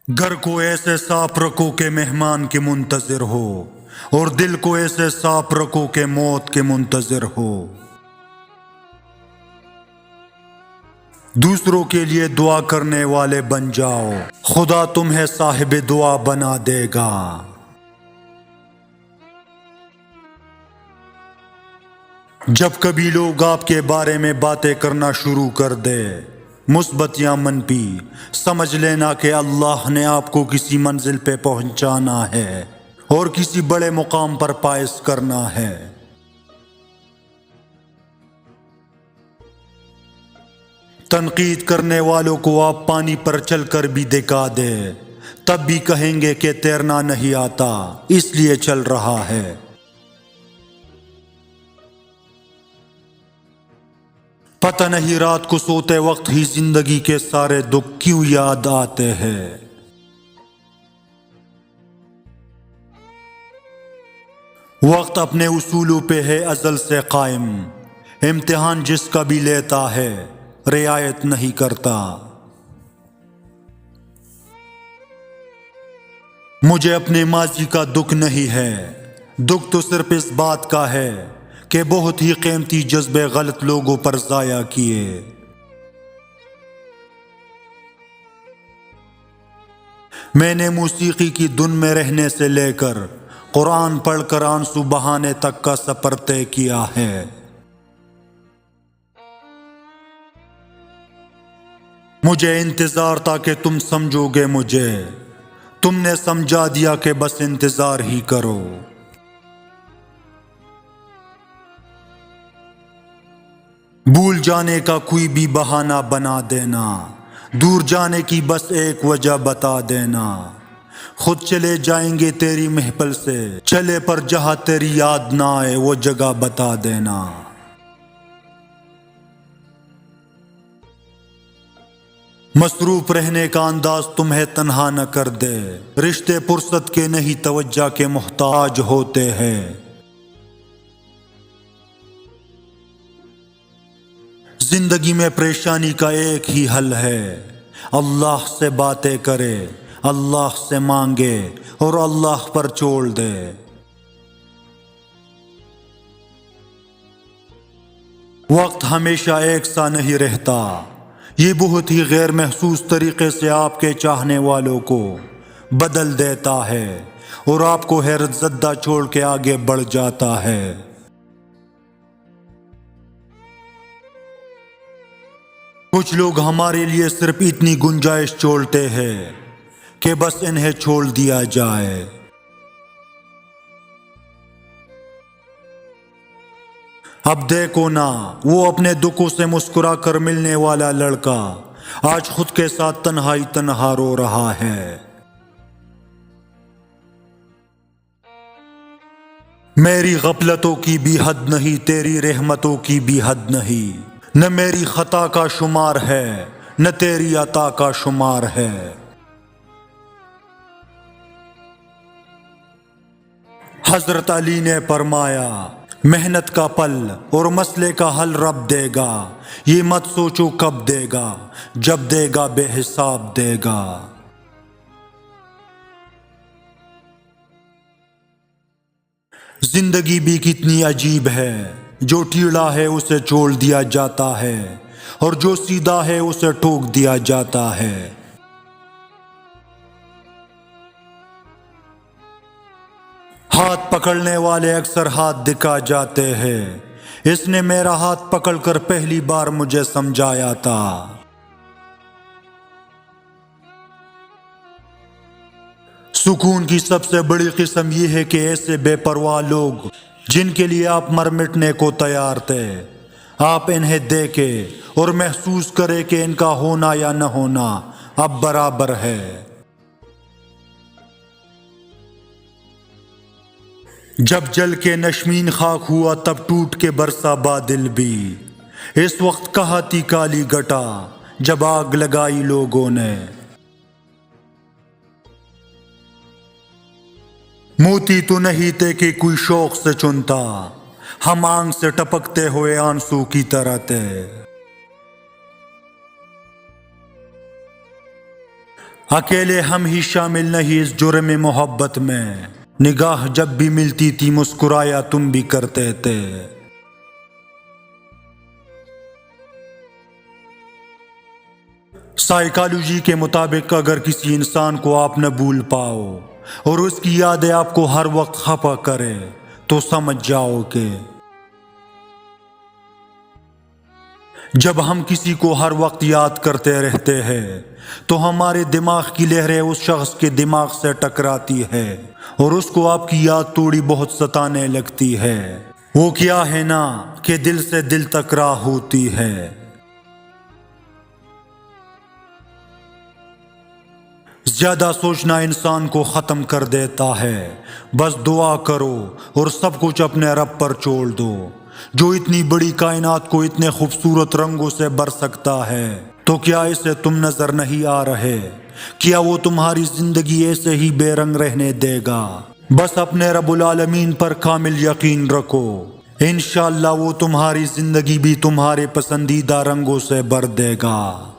گھر کو ایسے صاف رکھو کہ مہمان کے منتظر ہو، اور دل کو ایسے صاف رکھو کہ موت کے منتظر ہو۔ دوسروں کے لیے دعا کرنے والے بن جاؤ، خدا تمہیں صاحب دعا بنا دے گا۔ جب کبھی لوگ آپ کے بارے میں باتیں کرنا شروع کر دے، مثبت یا منفی، سمجھ لینا کہ اللہ نے آپ کو کسی منزل پہ پہنچانا ہے اور کسی بڑے مقام پر فائز کرنا ہے۔ تنقید کرنے والوں کو آپ پانی پر چل کر بھی دکھا دے، تب بھی کہیں گے کہ تیرنا نہیں آتا اس لیے چل رہا ہے۔ پتہ نہیں رات کو سوتے وقت ہی زندگی کے سارے دکھ کیوں یاد آتے ہیں۔ وقت اپنے اصولوں پہ ہے ازل سے قائم، امتحان جس کا بھی لیتا ہے رعایت نہیں کرتا۔ مجھے اپنے ماضی کا دکھ نہیں ہے، دکھ تو صرف اس بات کا ہے کہ بہت ہی قیمتی جذبے غلط لوگوں پر ضائع کیے۔ میں نے موسیقی کی دھن میں رہنے سے لے کر قرآن پڑھ کر آنسو بہانے تک کا سفر طے کیا ہے۔ مجھے انتظار تھا کہ تم سمجھو گے مجھے، تم نے سمجھا دیا کہ بس انتظار ہی کرو۔ بھول جانے کا کوئی بھی بہانہ بنا دینا، دور جانے کی بس ایک وجہ بتا دینا۔ خود چلے جائیں گے تیری محفل سے، چلے پر جہاں تیری یاد نہ آئے وہ جگہ بتا دینا۔ مصروف رہنے کا انداز تمہیں تنہا نہ کر دے، رشتے فرصت کے نہیں توجہ کے محتاج ہوتے ہیں۔ زندگی میں پریشانی کا ایک ہی حل ہے، اللہ سے باتیں کرے، اللہ سے مانگے اور اللہ پر چھوڑ دے۔ وقت ہمیشہ ایک سا نہیں رہتا، یہ بہت ہی غیر محسوس طریقے سے آپ کے چاہنے والوں کو بدل دیتا ہے اور آپ کو حیرت زدہ چھوڑ کے آگے بڑھ جاتا ہے۔ کچھ لوگ ہمارے لیے صرف اتنی گنجائش چھوڑتے ہیں کہ بس انہیں چھوڑ دیا جائے۔ اب دیکھو نا، وہ اپنے دکھوں سے مسکرا کر ملنے والا لڑکا آج خود کے ساتھ تنہا رو رہا ہے۔ میری غفلتوں کی بھی حد نہیں، تیری رحمتوں کی بھی حد نہیں، نہ میری خطا کا شمار ہے نہ تیری عطا کا شمار ہے۔ حضرت علی نے فرمایا، محنت کا پل اور مسئلے کا حل رب دے گا، یہ مت سوچو کب دے گا، جب دے گا بے حساب دے گا۔ زندگی بھی کتنی عجیب ہے، جو ٹیڑھا ہے اسے چھوڑ دیا جاتا ہے اور جو سیدھا ہے اسے ٹوک دیا جاتا ہے۔ ہاتھ پکڑنے والے اکثر ہاتھ دکھا جاتے ہیں، اس نے میرا ہاتھ پکڑ کر پہلی بار مجھے سمجھایا تھا۔ سکون کی سب سے بڑی قسم یہ ہے کہ ایسے بے پرواہ لوگ جن کے لیے آپ مر مٹنے کو تیار تھے، آپ انہیں دیکھیں اور محسوس کریں کہ ان کا ہونا یا نہ ہونا اب برابر ہے۔ جب جل کے نشمین خاک ہوا تب ٹوٹ کے برسا بادل بھی، اس وقت کہاں تھی کالی گٹا جب آگ لگائی لوگوں نے۔ موتی تو نہیں تھے کہ کوئی شوق سے چنتا، ہم آنکھ سے ٹپکتے ہوئے آنسو کی طرح تھے۔ اکیلے ہم ہی شامل نہیں اس جرم محبت میں، نگاہ جب بھی ملتی تھی مسکرایا تم بھی کرتے تھے۔ سائیکالوجی کے مطابق اگر کسی انسان کو آپ نہ بھول پاؤ اور اس کی یادیں آپ کو ہر وقت خفا کرے تو سمجھ جاؤ کہ جب ہم کسی کو ہر وقت یاد کرتے رہتے ہیں تو ہمارے دماغ کی لہریں اس شخص کے دماغ سے ٹکراتی ہے اور اس کو آپ کی یاد تھوڑی بہت ستانے لگتی ہے۔ وہ کیا ہے نا کہ دل سے دل تک راہ ہوتی ہے۔ زیادہ سوچنا انسان کو ختم کر دیتا ہے، بس دعا کرو اور سب کچھ اپنے رب پر چھوڑ دو، جو اتنی بڑی کائنات کو اتنے خوبصورت رنگوں سے بھر سکتا ہے۔ تو کیا اسے تم نظر نہیں آ رہے؟ کیا وہ تمہاری زندگی ایسے ہی بے رنگ رہنے دے گا؟ بس اپنے رب العالمین پر کامل یقین رکھو، انشاءاللہ وہ تمہاری زندگی بھی تمہارے پسندیدہ رنگوں سے بھر دے گا۔